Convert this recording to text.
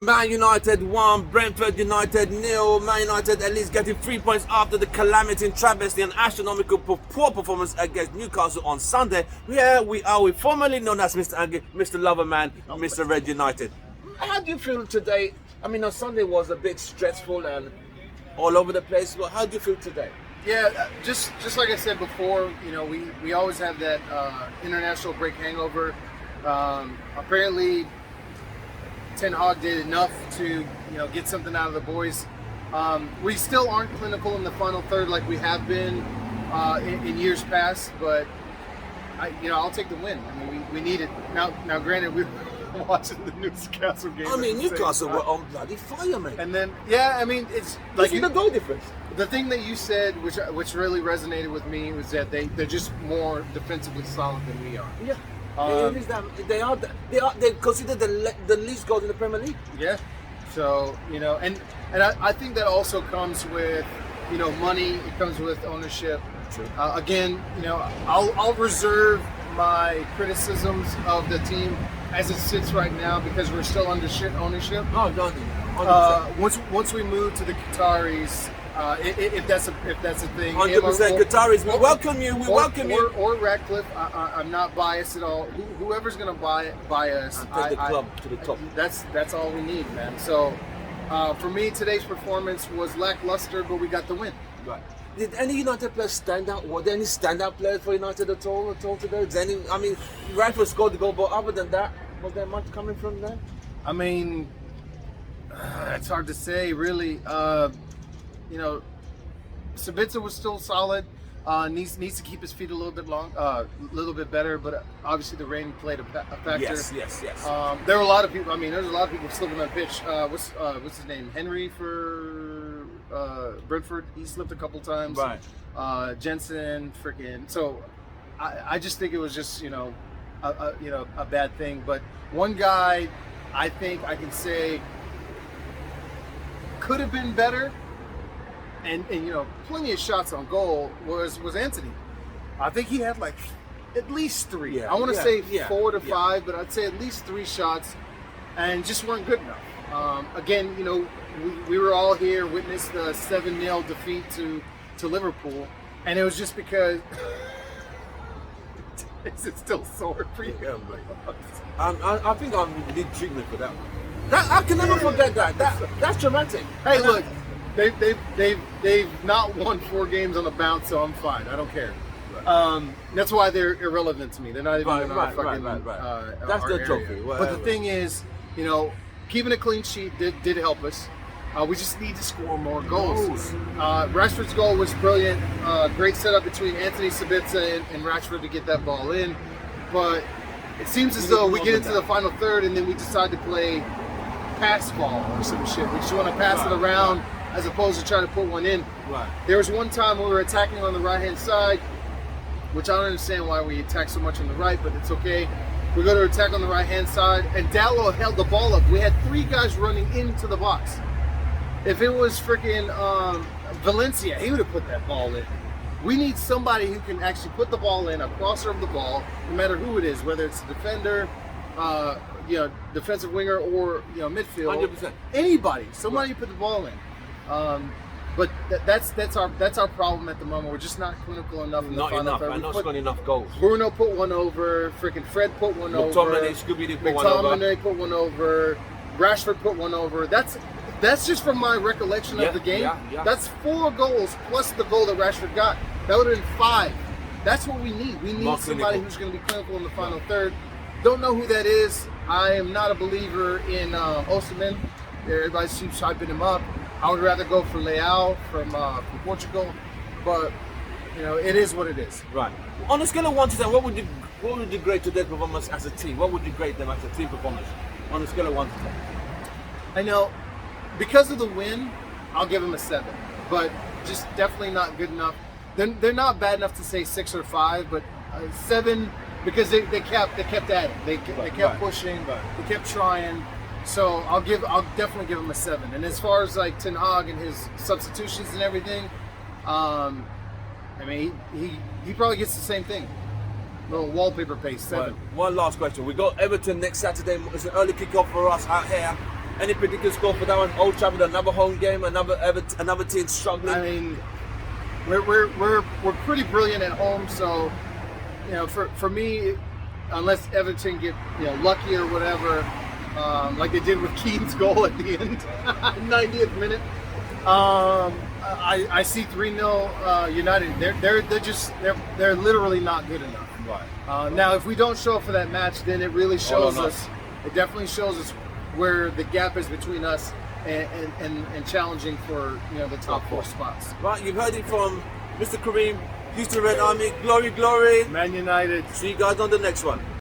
Man United 1, Brentford United 0. Man United at least getting 3 points after the calamity and travesty and astronomical poor performance against Newcastle on Sunday. Here we are with formerly known as Mr. Angie, Mr. Loverman, Mr. Red United. How do you feel today? I mean, on Sunday was a bit stressful and all over the place. But how do you feel today? Yeah, just like I said before, you know, we always have that international break hangover. Apparently, Ten Hag did enough to get something out of the boys. We still aren't clinical in the final third like we have been in years past, but I'll take the win. I mean, we need it now. Granted, we were watching the Newcastle game. I mean, Newcastle were on bloody fire, man. And then I mean, it's like the goal difference. The thing that you said, which really resonated with me, was that they're just more defensively solid than we are. Yeah. They consider the least goals in the Premier League. Yeah. So and I think that also comes with money. It comes with ownership. True. Again, I'll reserve my criticisms of the team as it sits right now because we're still under shit ownership. Oh, don't do that. Once we move to the Qataris. If that's a thing, 100% Qataris. We welcome you. We welcome you. Or Ratcliffe. I'm not biased at all. Whoever's gonna buy us, and take the club to the top. That's all we need, man. So for me, today's performance was lackluster, but we got the win. Right. Did any United players stand out? Were there any standout players for United at all today? I mean, Brentford scored the goal, but other than that, was there much coming from there? I mean, it's hard to say, really. Sabitzer was still solid. Needs to keep his feet a little bit better. But obviously the rain played a factor. Yes. There were a lot of people. I mean, there's a lot of people slipping on pitch. What's his name? Henry for Brentford. He slipped a couple times. Right. Jensen, freaking. So I just think it was just a bad thing. But one guy, I think I can say could have been better. And plenty of shots on goal was Anthony. I think he had like at least 3. I want to say 4 to 5, but I'd say at least 3 shots, and just weren't good enough. Again, we were all here, witnessed the 7-0 defeat to Liverpool, and it was just because. Is it still sore for you? Yeah, I think I need treatment for that one. I can never forget that. That's dramatic. Hey, look. They've not won 4 games on the bounce, so I'm fine. I don't care. Right. That's why they're irrelevant to me. They're not even in our fucking. That's their trophy. But the thing is, keeping a clean sheet did help us. We just need to score more goals. Rashford's goal was brilliant. Great setup between Anthony Sabitzer and Rashford to get that ball in. But it seems as though we get into the final third and then we decide to play pass ball or some shit. We just want to pass it around. As opposed to trying to put one in. Right. There was one time we were attacking on the right-hand side, which I don't understand why we attack so much on the right, but it's okay. We go to attack on the right-hand side, and Dallo held the ball up. We had 3 guys running into the box. If it was freaking Valencia, he would have put that ball in. We need somebody who can actually put the ball in, a crosser of the ball, no matter who it is, whether it's a defender, defensive winger, or midfield. 100%. Anybody, somebody put the ball in. But that's our problem at the moment. We're just not clinical enough in the final third. Not scoring enough goals. Bruno put one over. Freaking Fred put one over. McTominay put one over. Rashford put one over. That's just from my recollection of the game. Yeah. That's 4 goals plus the goal that Rashford got. That would have been 5. That's what we need. We need somebody who's going to be clinical in the final third. Don't know who that is. I am not a believer in Osimhen. Everybody keeps hyping him up. I would rather go for Leao from Portugal, but it is what it is. Right. On a scale of 1 to 10, what would you grade today's performance as a team? What would you grade them as a team performance? On a scale of 1 to 10. I know, because of the win, I'll give them a 7, but just definitely not good enough. They're not bad enough to say 6 or 5, but 7 because they kept at it. They kept pushing. They kept trying. So I'll definitely give him a 7. And as far as like Ten Hag and his substitutions and everything, I mean he probably gets the same thing. Little wallpaper paste, 7. Right. One last question. We got Everton next Saturday. It's an early kickoff for us out here. Any particular score for that one? Old Trafford, another home game, another team struggling. I mean, we're pretty brilliant at home, so you know, for me, unless Everton get lucky or whatever, like they did with Keane's goal at the end, 90th minute. I see 3-0 United. They're literally not good enough. Right. Now, if we don't show up for that match, then it really shows us. It definitely shows us where the gap is between us and challenging for the top 4 spots. Right, you've heard it from Mr. Kareem, Houston Red Army. Glory, glory. Man United. See you guys on the next one.